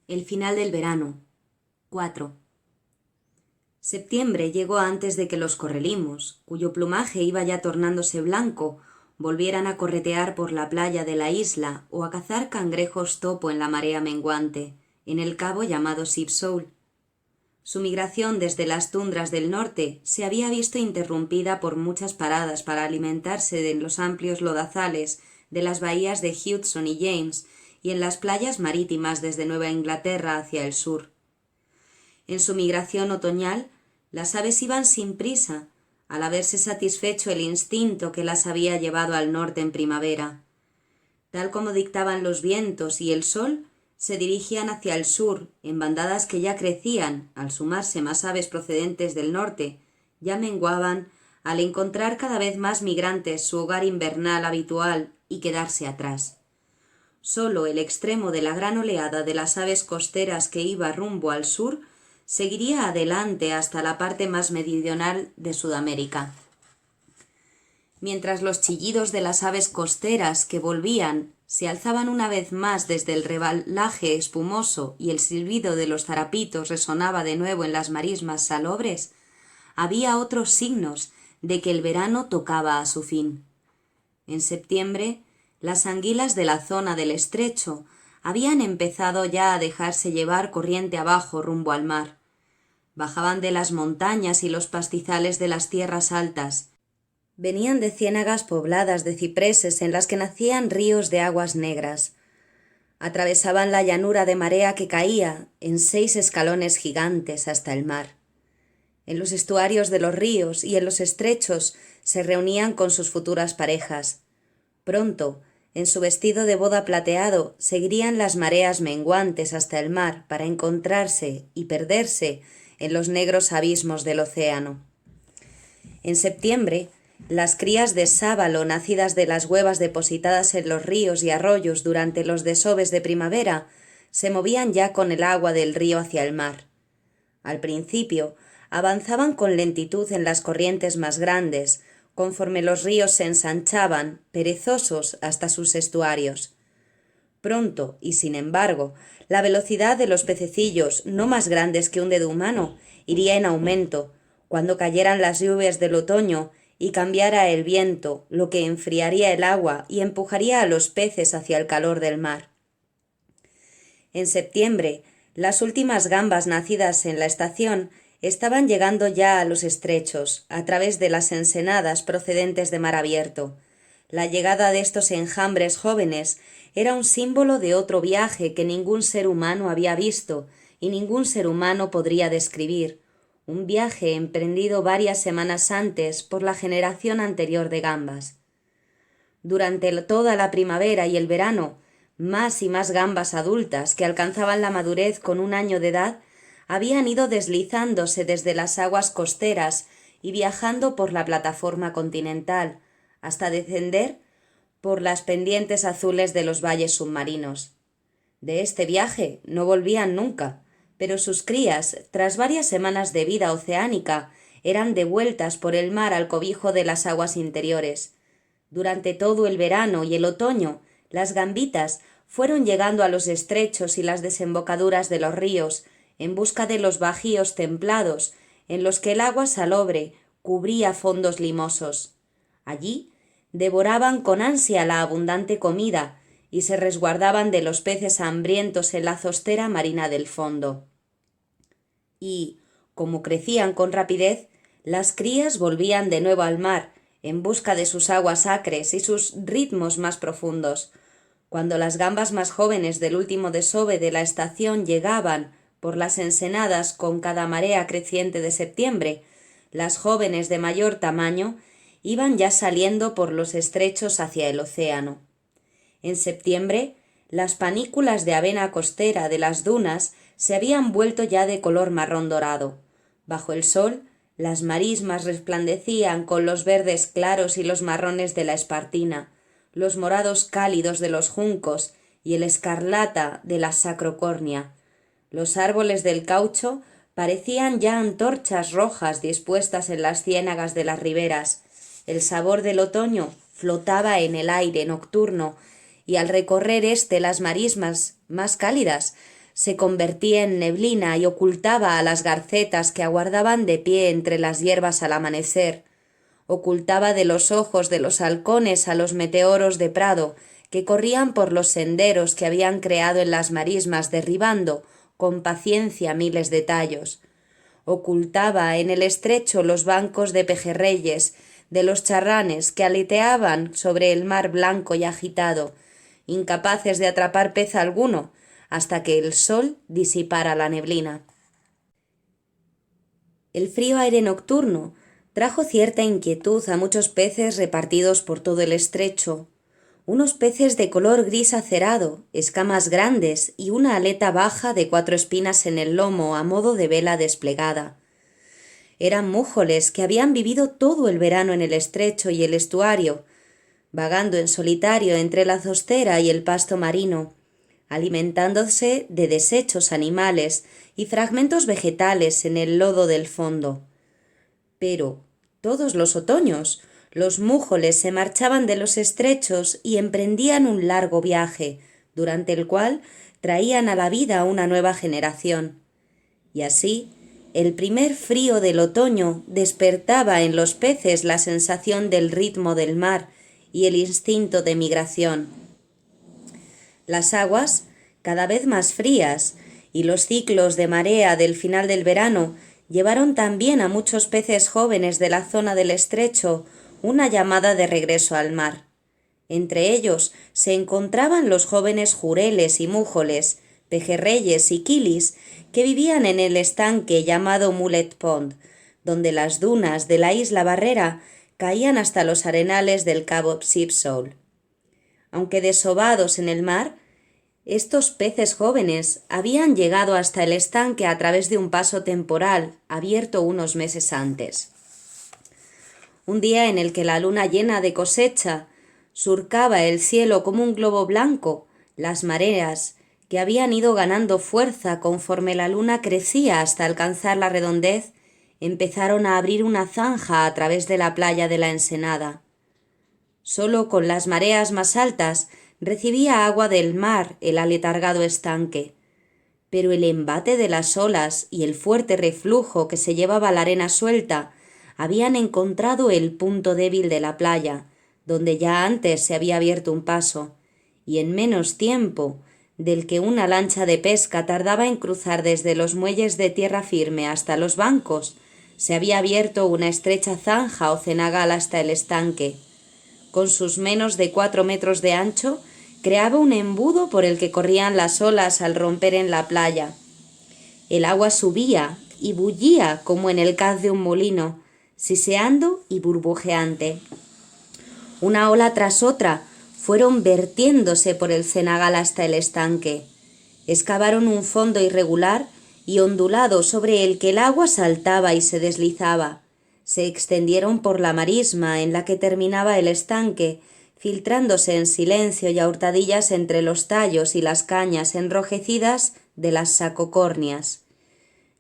El final del verano. 4. Septiembre llegó antes de que los correlimos, cuyo plumaje iba ya tornándose blanco, volvieran a corretear por la playa de la isla o a cazar cangrejos topo en la marea menguante, en el cabo llamado Ship Shoal. Su migración desde las tundras del norte se había visto interrumpida por muchas paradas para alimentarse en los amplios lodazales de las bahías de Hudson y James y en las playas marítimas desde Nueva Inglaterra hacia el sur. En su migración otoñal, las aves iban sin prisa, al haberse satisfecho el instinto que las había llevado al norte en primavera. Tal como dictaban los vientos y el sol, se dirigían hacia el sur, en bandadas que ya crecían, al sumarse más aves procedentes del norte, ya menguaban, al encontrar cada vez más migrantes su hogar invernal habitual y quedarse atrás. Sólo el extremo de la gran oleada de las aves costeras que iba rumbo al sur seguiría adelante hasta la parte más meridional de Sudamérica. Mientras los chillidos de las aves costeras que volvían se alzaban una vez más desde el rebalaje espumoso y el silbido de los zarapitos resonaba de nuevo en las marismas salobres, había otros signos de que el verano tocaba a su fin. En septiembre, las anguilas de la zona del estrecho habían empezado ya a dejarse llevar corriente abajo rumbo al mar. Bajaban de las montañas y los pastizales de las tierras altas. Venían de ciénagas pobladas de cipreses en las que nacían ríos de aguas negras. Atravesaban la llanura de marea que caía en 6 escalones gigantes hasta el mar. En los estuarios de los ríos y en los estrechos se reunían con sus futuras parejas. Pronto, en su vestido de boda plateado, seguirían las mareas menguantes hasta el mar para encontrarse y perderse en los negros abismos del océano. En septiembre, las crías de sábalo nacidas de las huevas depositadas en los ríos y arroyos durante los desoves de primavera se movían ya con el agua del río hacia el mar. Al principio, avanzaban con lentitud en las corrientes más grandes, conforme los ríos se ensanchaban, perezosos hasta sus estuarios. Pronto, y sin embargo, la velocidad de los pececillos, no más grandes que un dedo humano, iría en aumento, cuando cayeran las lluvias del otoño y cambiara el viento, lo que enfriaría el agua y empujaría a los peces hacia el calor del mar. En septiembre, las últimas gambas nacidas en la estación estaban llegando ya a los estrechos, a través de las ensenadas procedentes de mar abierto. La llegada de estos enjambres jóvenes era un símbolo de otro viaje que ningún ser humano había visto y ningún ser humano podría describir, un viaje emprendido varias semanas antes por la generación anterior de gambas. Durante toda la primavera y el verano, más y más gambas adultas que alcanzaban la madurez con 1 año de edad habían ido deslizándose desde las aguas costeras y viajando por la plataforma continental, hasta descender por las pendientes azules de los valles submarinos. De este viaje no volvían nunca, pero sus crías, tras varias semanas de vida oceánica, eran devueltas por el mar al cobijo de las aguas interiores. Durante todo el verano y el otoño, las gambitas fueron llegando a los estrechos y las desembocaduras de los ríos, en busca de los bajíos templados, en los que el agua salobre cubría fondos limosos. Allí devoraban con ansia la abundante comida y se resguardaban de los peces hambrientos en la zostera marina del fondo. Y, como crecían con rapidez, las crías volvían de nuevo al mar, en busca de sus aguas acres y sus ritmos más profundos. Cuando las gambas más jóvenes del último desove de la estación llegaban por las ensenadas con cada marea creciente de septiembre, las jóvenes de mayor tamaño iban ya saliendo por los estrechos hacia el océano. En septiembre, las panículas de avena costera de las dunas se habían vuelto ya de color marrón dorado. Bajo el sol, las marismas resplandecían con los verdes claros y los marrones de la espartina, los morados cálidos de los juncos y el escarlata de la sacrocornia. Los árboles del caucho parecían ya antorchas rojas dispuestas en las ciénagas de las riberas. El sabor del otoño flotaba en el aire nocturno y al recorrer las marismas más cálidas se convertía en neblina y ocultaba a las garcetas que aguardaban de pie entre las hierbas al amanecer. Ocultaba de los ojos de los halcones a los meteoros de prado que corrían por los senderos que habían creado en las marismas, derribando con paciencia miles de tallos. Ocultaba en el estrecho los bancos de pejerreyes, de los charranes que aleteaban sobre el mar blanco y agitado, incapaces de atrapar pez alguno, hasta que el sol disipara la neblina. El frío aire nocturno trajo cierta inquietud a muchos peces repartidos por todo el estrecho. Unos peces de color gris acerado, escamas grandes y una aleta baja de 4 espinas en el lomo a modo de vela desplegada. Eran mújoles que habían vivido todo el verano en el estrecho y el estuario, vagando en solitario entre la zostera y el pasto marino, alimentándose de desechos animales y fragmentos vegetales en el lodo del fondo. Pero todos los otoños los mújoles se marchaban de los estrechos y emprendían un largo viaje, durante el cual traían a la vida una nueva generación. Y así, el primer frío del otoño despertaba en los peces la sensación del ritmo del mar y el instinto de migración. Las aguas, cada vez más frías, y los ciclos de marea del final del verano llevaron también a muchos peces jóvenes de la zona del estrecho una llamada de regreso al mar. Entre ellos se encontraban los jóvenes jureles y mújoles, pejerreyes y quilis que vivían en el estanque llamado Mullet Pond, donde las dunas de la isla Barrera caían hasta los arenales del cabo Sheepshoal. Aunque desovados en el mar, estos peces jóvenes habían llegado hasta el estanque a través de un paso temporal abierto unos meses antes. Un día en el que la luna llena de cosecha surcaba el cielo como un globo blanco, las mareas, que habían ido ganando fuerza conforme la luna crecía hasta alcanzar la redondez, empezaron a abrir una zanja a través de la playa de la Ensenada. Solo con las mareas más altas recibía agua del mar el aletargado estanque, pero el embate de las olas y el fuerte reflujo que se llevaba la arena suelta habían encontrado el punto débil de la playa, donde ya antes se había abierto un paso, y en menos tiempo del que una lancha de pesca tardaba en cruzar desde los muelles de tierra firme hasta los bancos, se había abierto una estrecha zanja o cenagal hasta el estanque. Con sus menos de 4 metros de ancho, creaba un embudo por el que corrían las olas al romper en la playa. El agua subía y bullía como en el caz de un molino, siseando y burbujeante. Una ola tras otra fueron vertiéndose por el cenagal hasta el estanque. Excavaron un fondo irregular y ondulado sobre el que el agua saltaba y se deslizaba. Se extendieron por la marisma en la que terminaba el estanque, filtrándose en silencio y a hurtadillas entre los tallos y las cañas enrojecidas de las sacocornias.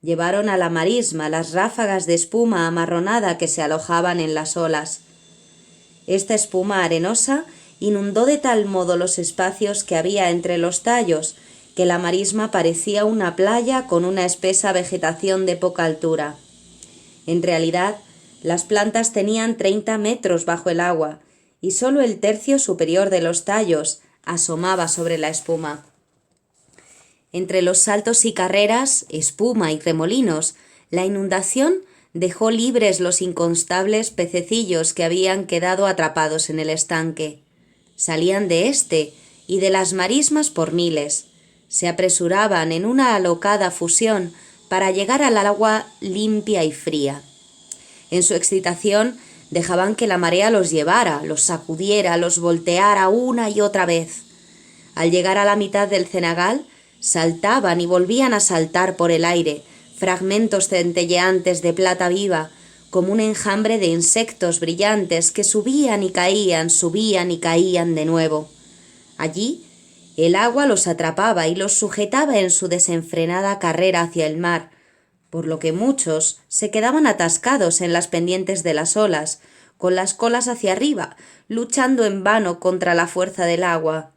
Llevaron a la marisma las ráfagas de espuma amarronada que se alojaban en las olas. Esta espuma arenosa inundó de tal modo los espacios que había entre los tallos que la marisma parecía una playa con una espesa vegetación de poca altura. En realidad, las plantas tenían 30 metros bajo el agua y sólo el tercio superior de los tallos asomaba sobre la espuma. Entre los saltos y carreras, espuma y remolinos, la inundación dejó libres los incontables pececillos que habían quedado atrapados en el estanque. Salían de éste y de las marismas por miles. Se apresuraban en una alocada fusión para llegar al agua limpia y fría. En su excitación dejaban que la marea los llevara, los sacudiera, los volteara una y otra vez. Al llegar a la mitad del cenagal, saltaban y volvían a saltar por el aire, fragmentos centelleantes de plata viva, como un enjambre de insectos brillantes que subían y caían de nuevo. Allí, el agua los atrapaba y los sujetaba en su desenfrenada carrera hacia el mar, por lo que muchos se quedaban atascados en las pendientes de las olas, con las colas hacia arriba, luchando en vano contra la fuerza del agua.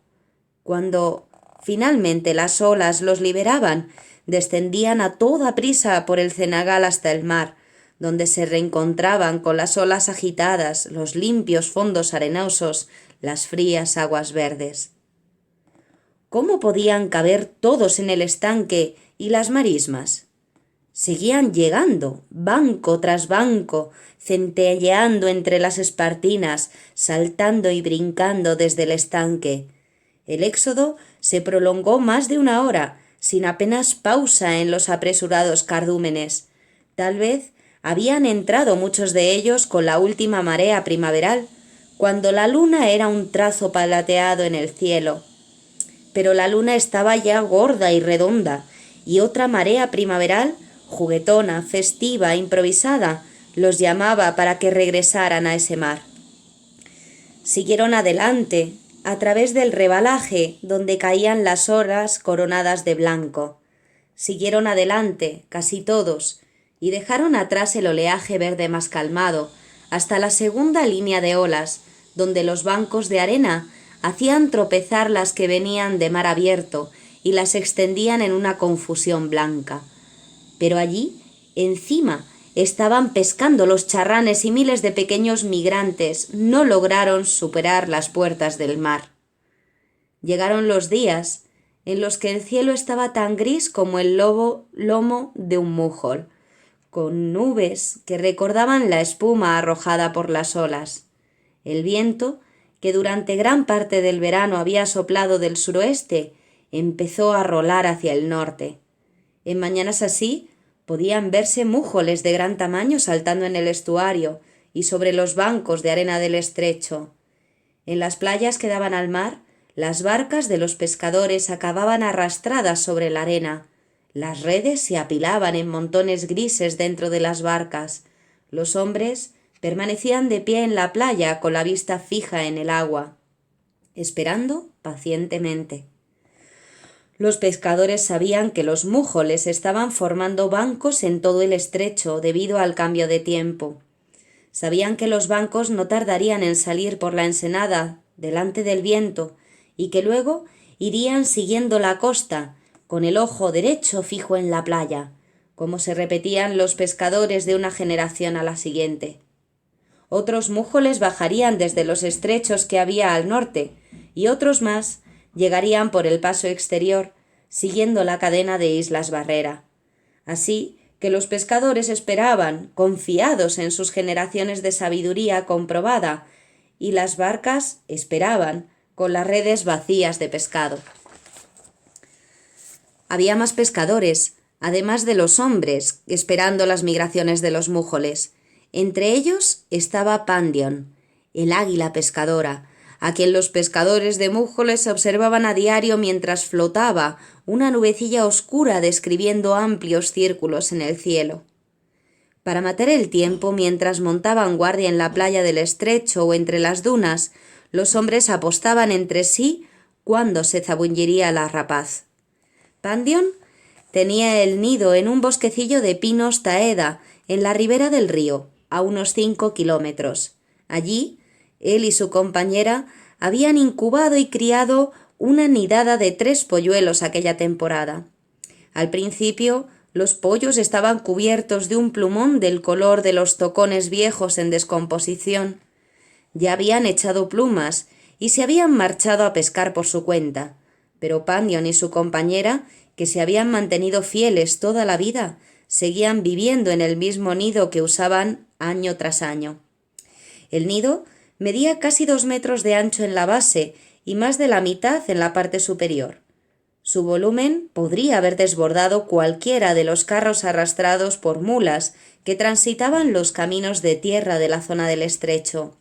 Cuando, Finalmente las olas los liberaban, descendían a toda prisa por el cenagal hasta el mar, donde se reencontraban con las olas agitadas, los limpios fondos arenosos, las frías aguas verdes. ¿Cómo podían caber todos en el estanque y las marismas? Seguían llegando, banco tras banco, centelleando entre las espartinas, saltando y brincando desde el estanque. El éxodo se prolongó más de una hora, sin apenas pausa en los apresurados cardúmenes. Tal vez habían entrado muchos de ellos con la última marea primaveral, cuando la luna era un trazo plateado en el cielo. Pero la luna estaba ya gorda y redonda, y otra marea primaveral, juguetona, festiva, improvisada, los llamaba para que regresaran a ese mar. Siguieron adelante, a través del rebalaje donde caían las horas coronadas de blanco. Siguieron adelante, casi todos, y dejaron atrás el oleaje verde más calmado, hasta la segunda línea de olas, donde los bancos de arena hacían tropezar las que venían de mar abierto y las extendían en una confusión blanca. Pero allí, encima, estaban pescando los charranes y miles de pequeños migrantes no lograron superar las puertas del mar. Llegaron los días en los que el cielo estaba tan gris como el lomo de un mújol, con nubes que recordaban la espuma arrojada por las olas. El viento, que durante gran parte del verano había soplado del suroeste, empezó a rolar hacia el norte. En mañanas así podían verse mújoles de gran tamaño saltando en el estuario y sobre los bancos de arena del estrecho. En las playas que daban al mar, las barcas de los pescadores acababan arrastradas sobre la arena. Las redes se apilaban en montones grises dentro de las barcas. Los hombres permanecían de pie en la playa con la vista fija en el agua, esperando pacientemente. Los pescadores sabían que los mújoles estaban formando bancos en todo el estrecho debido al cambio de tiempo. Sabían que los bancos no tardarían en salir por la ensenada delante del viento y que luego irían siguiendo la costa con el ojo derecho fijo en la playa, como se repetían los pescadores de una generación a la siguiente. Otros mújoles bajarían desde los estrechos que había al norte y otros más llegarían por el paso exterior, siguiendo la cadena de islas Barrera. Así que los pescadores esperaban, confiados en sus generaciones de sabiduría comprobada, y las barcas esperaban, con las redes vacías de pescado. Había más pescadores, además de los hombres, esperando las migraciones de los mújoles. Entre ellos estaba Pandion, el águila pescadora, a quien los pescadores de mújoles observaban a diario mientras flotaba una nubecilla oscura describiendo amplios círculos en el cielo. Para matar el tiempo mientras montaban guardia en la playa del estrecho o entre las dunas, los hombres apostaban entre sí cuándo se zabulliría la rapaz. Pandion tenía el nido en un bosquecillo de pinos taeda en la ribera del río, a unos 5 kilómetros. Allí, él y su compañera habían incubado y criado una nidada de 3 polluelos aquella temporada. Al principio, los pollos estaban cubiertos de un plumón del color de los tocones viejos en descomposición. Ya habían echado plumas y se habían marchado a pescar por su cuenta, pero Pandion y su compañera, que se habían mantenido fieles toda la vida, seguían viviendo en el mismo nido que usaban año tras año. El nido medía casi 2 metros de ancho en la base y más de la mitad en la parte superior. Su volumen podría haber desbordado cualquiera de los carros arrastrados por mulas que transitaban los caminos de tierra de la zona del estrecho.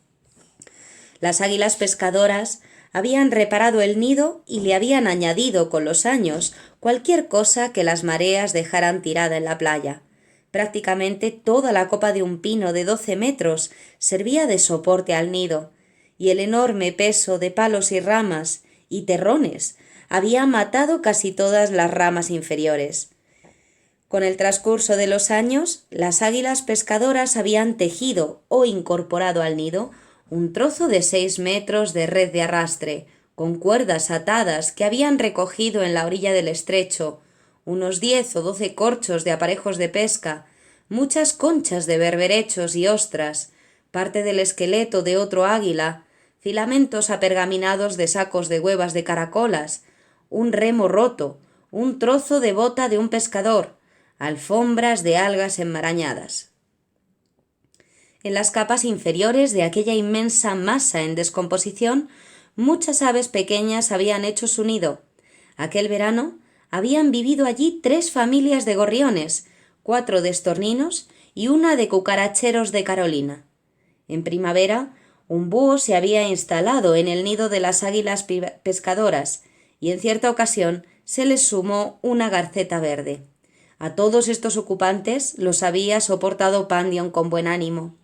Las águilas pescadoras habían reparado el nido y le habían añadido con los años cualquier cosa que las mareas dejaran tirada en la playa. Prácticamente toda la copa de un pino de 12 metros servía de soporte al nido, y el enorme peso de palos y ramas y terrones había matado casi todas las ramas inferiores. Con el transcurso de los años, las águilas pescadoras habían tejido o incorporado al nido un trozo de 6 metros de red de arrastre, con cuerdas atadas que habían recogido en la orilla del estrecho, unos 10 o 12 corchos de aparejos de pesca, muchas conchas de berberechos y ostras, parte del esqueleto de otro águila, filamentos apergaminados de sacos de huevas de caracolas, un remo roto, un trozo de bota de un pescador, alfombras de algas enmarañadas. En las capas inferiores de aquella inmensa masa en descomposición, muchas aves pequeñas habían hecho su nido. Aquel verano habían vivido allí 3 familias de gorriones, 4 de estorninos y una de cucaracheros de Carolina. En primavera, un búho se había instalado en el nido de las águilas pescadoras y en cierta ocasión se les sumó una garceta verde. A todos estos ocupantes los había soportado Pandion con buen ánimo.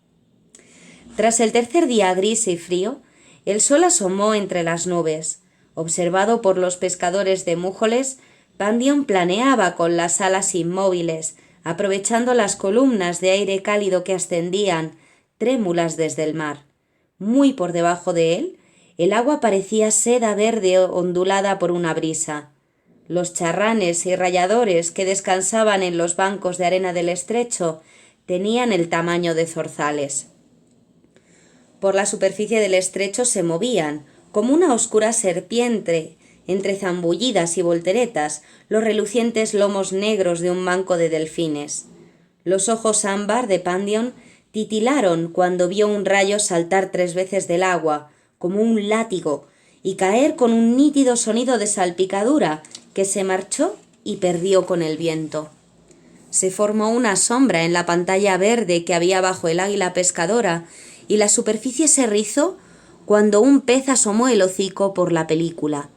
Tras el tercer día gris y frío, el sol asomó entre las nubes. Observado por los pescadores de Mújoles, Pandion planeaba con las alas inmóviles, aprovechando las columnas de aire cálido que ascendían, trémulas desde el mar. Muy por debajo de él, el agua parecía seda verde ondulada por una brisa. Los charranes y rayadores que descansaban en los bancos de arena del estrecho tenían el tamaño de zorzales. Por la superficie del estrecho se movían, como una oscura serpiente, entre zambullidas y volteretas, los relucientes lomos negros de un banco de delfines. Los ojos ámbar de Pandion titilaron cuando vio un rayo saltar 3 veces del agua, como un látigo, y caer con un nítido sonido de salpicadura que se marchó y perdió con el viento. Se formó una sombra en la pantalla verde que había bajo el águila pescadora y la superficie se rizó cuando un pez asomó el hocico por la película.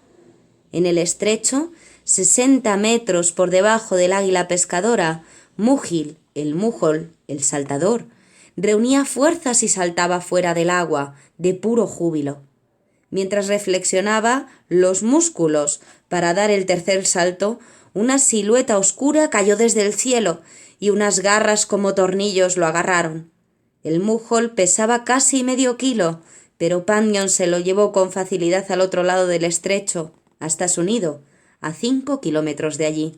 En el estrecho, 60 metros por debajo del águila pescadora, Mújil, el mújol, el saltador, reunía fuerzas y saltaba fuera del agua, de puro júbilo. Mientras reflexionaba los músculos para dar el tercer salto, una silueta oscura cayó desde el cielo y unas garras como tornillos lo agarraron. El mújol pesaba casi medio kilo, pero Pandion se lo llevó con facilidad al otro lado del estrecho, hasta su nido, a 5 kilómetros de allí.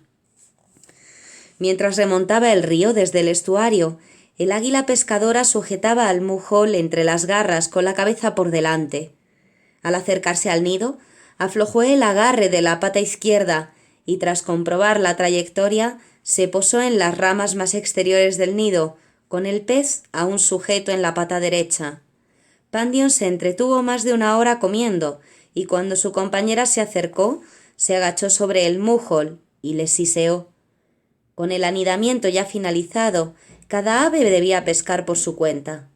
Mientras remontaba el río desde el estuario, el águila pescadora sujetaba al mújol entre las garras con la cabeza por delante. Al acercarse al nido, aflojó el agarre de la pata izquierda y tras comprobar la trayectoria, se posó en las ramas más exteriores del nido, con el pez aún sujeto en la pata derecha. Pandion se entretuvo más de 1 hora comiendo, y cuando su compañera se acercó, se agachó sobre el mújol y le siseó. Con el anidamiento ya finalizado, cada ave debía pescar por su cuenta.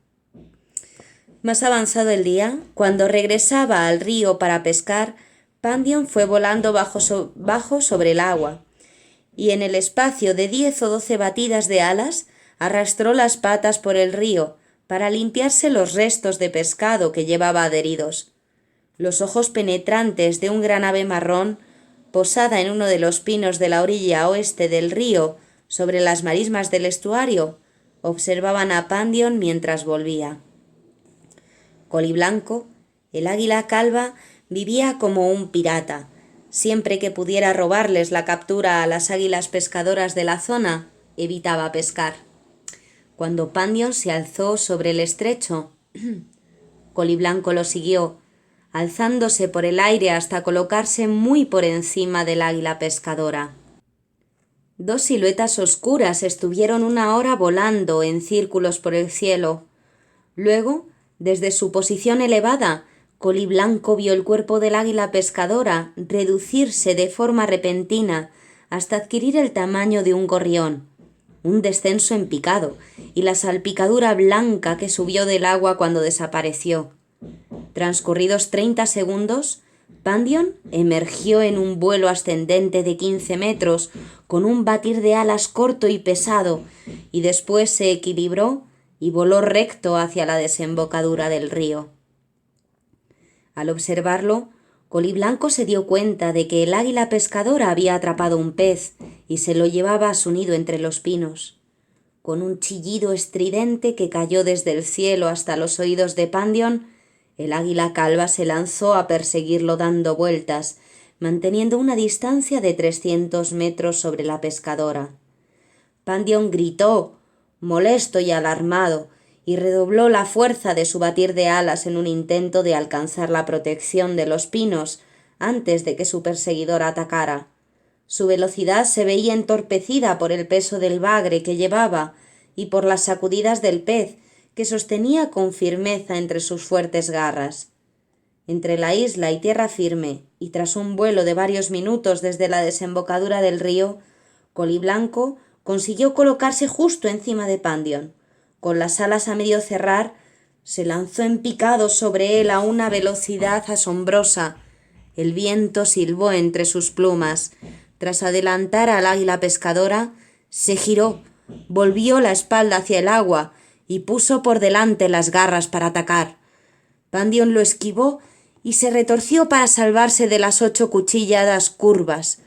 Más avanzado el día, cuando regresaba al río para pescar, Pandion fue volando bajo sobre el agua, y en el espacio de 10 o 12 batidas de alas, arrastró las patas por el río para limpiarse los restos de pescado que llevaba adheridos. Los ojos penetrantes de un gran ave marrón, posada en uno de los pinos de la orilla oeste del río, sobre las marismas del estuario, observaban a Pandion mientras volvía. Coliblanco, el águila calva, vivía como un pirata. Siempre que pudiera robarles la captura a las águilas pescadoras de la zona, evitaba pescar. Cuando Pandion se alzó sobre el estrecho, Coliblanco lo siguió, alzándose por el aire hasta colocarse muy por encima del águila pescadora. 2 siluetas oscuras estuvieron 1 hora volando en círculos por el cielo. Luego, desde su posición elevada, Coliblanco vio el cuerpo del águila pescadora reducirse de forma repentina hasta adquirir el tamaño de un gorrión, un descenso en picado y la salpicadura blanca que subió del agua cuando desapareció. Transcurridos 30 segundos, Pandion emergió en un vuelo ascendente de 15 metros con un batir de alas corto y pesado y después se equilibró y voló recto hacia la desembocadura del río. Al observarlo, Coliblanco se dio cuenta de que el águila pescadora había atrapado un pez y se lo llevaba a su nido entre los pinos. Con un chillido estridente que cayó desde el cielo hasta los oídos de Pandion, El águila calva se lanzó a perseguirlo dando vueltas, manteniendo una distancia de 300 metros sobre la pescadora. Pandion gritó, molesto y alarmado, y redobló la fuerza de su batir de alas en un intento de alcanzar la protección de los pinos antes de que su perseguidor atacara. Su velocidad se veía entorpecida por el peso del bagre que llevaba y por las sacudidas del pez que sostenía con firmeza entre sus fuertes garras. Entre la isla y tierra firme, y tras un vuelo de varios minutos desde la desembocadura del río, Coliblanco consiguió colocarse justo encima de Pandion. Con las alas a medio cerrar, se lanzó en picado sobre él a una velocidad asombrosa. El viento silbó entre sus plumas. Tras adelantar al águila pescadora, se giró, volvió la espalda hacia el agua y puso por delante las garras para atacar. Pandion lo esquivó y se retorció para salvarse de las 8 cuchilladas curvas.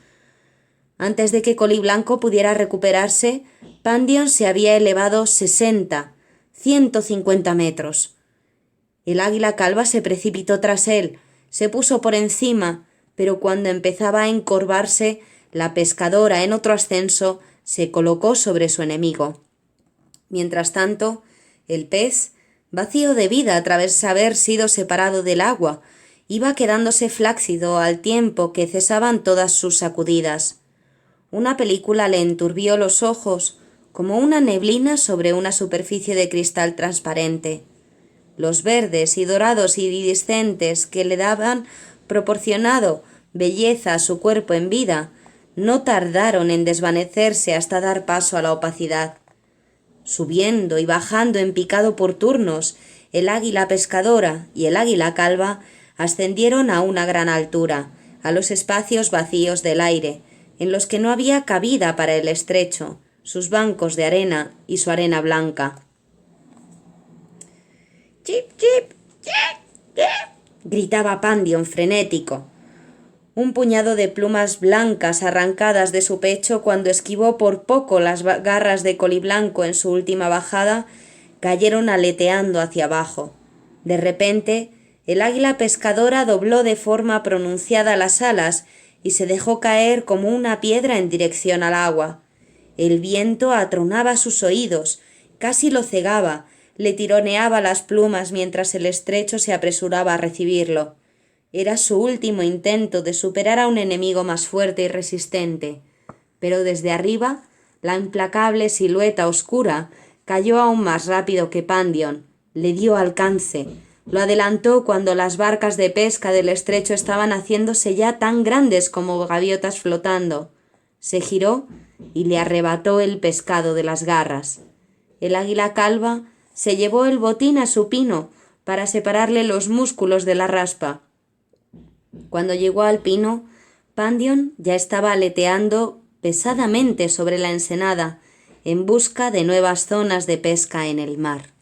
Antes de que Coliblanco pudiera recuperarse, Pandion se había elevado 150 metros. El águila calva se precipitó tras él, se puso por encima, pero cuando empezaba a encorvarse, la pescadora, en otro ascenso, se colocó sobre su enemigo. Mientras tanto, el pez, vacío de vida tras haber sido separado del agua, iba quedándose flácido al tiempo que cesaban todas sus sacudidas. Una película le enturbió los ojos, como una neblina sobre una superficie de cristal transparente. Los verdes y dorados iridiscentes que le daban proporcionado belleza a su cuerpo en vida, no tardaron en desvanecerse hasta dar paso a la opacidad. Subiendo y bajando en picado por turnos, el águila pescadora y el águila calva ascendieron a una gran altura, a los espacios vacíos del aire, en los que no había cabida para el estrecho, sus bancos de arena y su arena blanca. «¡Chip, chip! ¡Chip, chip!», gritaba Pandion frenético. Un puñado de plumas blancas arrancadas de su pecho cuando esquivó por poco las garras de Coliblanco en su última bajada, cayeron aleteando hacia abajo. De repente, el águila pescadora dobló de forma pronunciada las alas y se dejó caer como una piedra en dirección al agua. El viento atronaba sus oídos, casi lo cegaba, le tironeaba las plumas mientras el estrecho se apresuraba a recibirlo. Era su último intento de superar a un enemigo más fuerte y resistente, pero desde arriba, la implacable silueta oscura cayó aún más rápido que Pandion, le dio alcance, lo adelantó cuando las barcas de pesca del estrecho estaban haciéndose ya tan grandes como gaviotas flotando. Se giró y le arrebató el pescado de las garras. El águila calva se llevó el botín a su pino para separarle los músculos de la raspa. Cuando llegó al pino, Pandion ya estaba aleteando pesadamente sobre la ensenada, en busca de nuevas zonas de pesca en el mar.